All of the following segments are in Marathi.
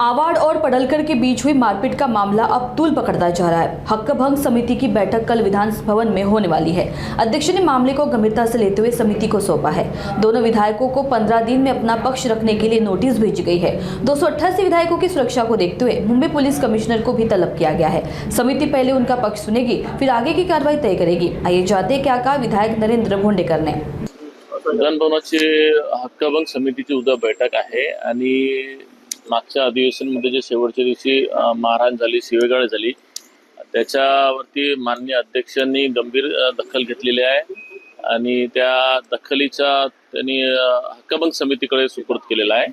आवाड़ और पडलकर के बीच हुई मारपीट का मामला अब तूल पकड़ता जा रहा है। हक्क भंग समिति की बैठक कल विधान भवन में होने वाली है। अध्यक्ष ने मामले को गंभीरता से लेते हुए समिति को सौंपा है। दोनों विधायकों को 15 दिन में अपना पक्ष रखने के लिए नोटिस भेजी गई है। 288 विधायकों की सुरक्षा को देखते हुए मुंबई पुलिस कमिश्नर को भी तलब किया गया है। समिति पहले उनका पक्ष सुनेगी, फिर आगे की कार्रवाई तय करेगी। आइए जानते हैं क्या कहा विधायक नरेंद्र भोंडेकर ने। विधान भवनाची हक्कभंग समितीची उद्या बैठक आहे आणि मागच्या अधिवेशनमध्ये जे शेवटच्या दिवशी मारहाण झाली, शिवेगाळ झाली, त्याच्यावरती माननीय अध्यक्षांनी गंभीर दखल घेतलेली आहे आणि त्या दखलीचा त्यांनी हक्कभंग समितीकडे सुपूर्द केलेला आहे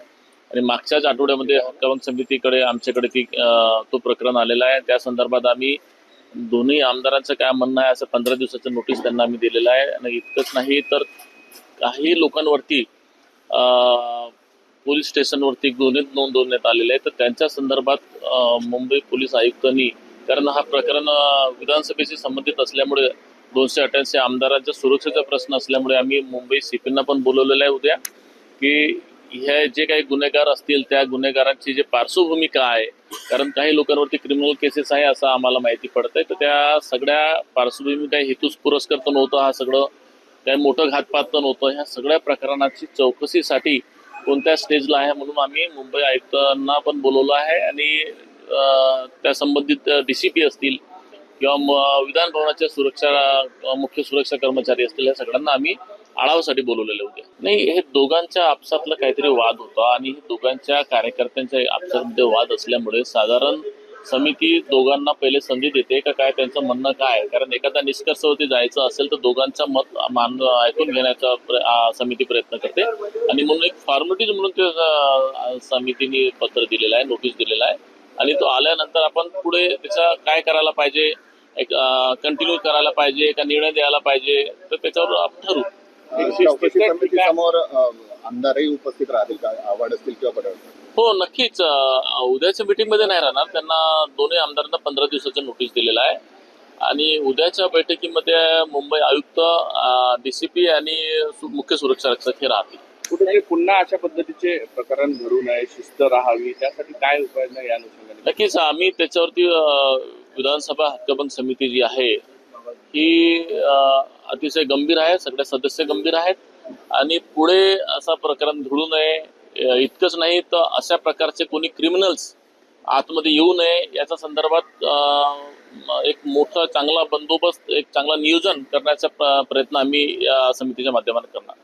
आणि मागच्याच आठवड्यामध्ये हक्कभंग समितीकडे आमच्याकडे तो प्रकरण आलेला आहे। त्या संदर्भात आम्ही दोन्ही आमदारांचं काय म्हणणं आहे असं 15 दिवसाचं नोटीस त्यांना आम्ही दिलेलं आहे आणि इतकंच नाही तर काही लोकांवरती पोलीस स्टेशनवरती गुन्हे नोंदवण्यात आलेले आहे, तर त्यांच्या संदर्भात मुंबई पोलीस आयुक्तांनी, कारण हा प्रकरण विधानसभेशी संबंधित असल्यामुळे 288 आमदारांच्या सुरक्षेचा प्रश्न असल्यामुळे आम्ही मुंबई सीपींना पण बोलवलेलं आहे उद्या, की हे जे काही गुन्हेगार असतील त्या गुन्हेगारांची जे पार्श्वभूमी काय आहे, कारण काही लोकांवरती क्रिमिनल केसेस आहे असं आम्हाला माहिती पडतंय, तर त्या सगळ्या पार्श्वभूमी काही हेतूस पुरस्कार नव्हतं, हा सगळं काही मोठं घातपात नव्हतं, ह्या सगळ्या प्रकरणाची चौकशीसाठी कोणत्या स्टेजला आहे म्हणून आम्ही मुंबई आयुक्तांना पण बोलवलं आहे आणि त्या संबंधित DCP असतील किंवा विधान भवनाच्या मुख्य सुरक्षा कर्मचारी असतील, या सगळ्यांना आम्ही आढावासाठी बोलवलेलं होते। नाही, हे दोघांच्या आपसातला काहीतरी वाद होता आणि दोघांच्या कार्यकर्त्यांच्या आपसामध्ये वाद असल्यामुळे साधारण समिती दोघांना पहिले संधी देते का काय त्यांचं म्हणणं काय, कारण एखादा निष्कर्षावरती जायचं असेल तर दोघांचं मत ऐकून घेण्याचा समिती प्रयत्न करते आणि म्हणून एक फॉर्मॅलिटीज म्हणून ते समितीने पत्र दिलेलं आहे, नोटीस दिलेलं आहे आणि तो आल्यानंतर आपण पुढे त्याचा काय करायला पाहिजे, एक कंटिन्यू करायला पाहिजे का निर्णय द्यायला पाहिजे, तर त्याच्यावर आपण ठरवू। समोर आमदारही उपस्थित राहतील का, आवाड असतील किंवा पडळकर? हो, नक्कीच। उद्याच्या मीटिंगमध्ये नाही राहणार, त्यांना दोन्ही आमदारांना 15 दिवसाचं नोटीस दिलेलं आहे आणि उद्याच्या बैठकीमध्ये मुंबई आयुक्त, DCP आणि मुख्य सुरक्षा रक्षक हे राहतील। कुठेतरी पुन्हा अशा पद्धतीचे प्रकरण घडू नये, शिस्त राहावी, त्यासाठी काय उपाययोजना या अनुषंगाने? नक्कीच आम्ही त्याच्यावरती विधानसभा हक्कभंग समिती जी आहे ही अतिशय गंभीर आहे, सगळे सदस्य गंभीर आहेत आणि पुढे असं प्रकरण घडू नये, इतकंच नाही तर अशा प्रकारचे कोणी क्रिमिनल्स आतमध्ये येऊ नये याच्या संदर्भात एक मोठा चांगला बंदोबस्त, एक चांगला नियोजन करण्याचा प्रयत्न आम्ही या समितीच्या माध्यमातून करणार।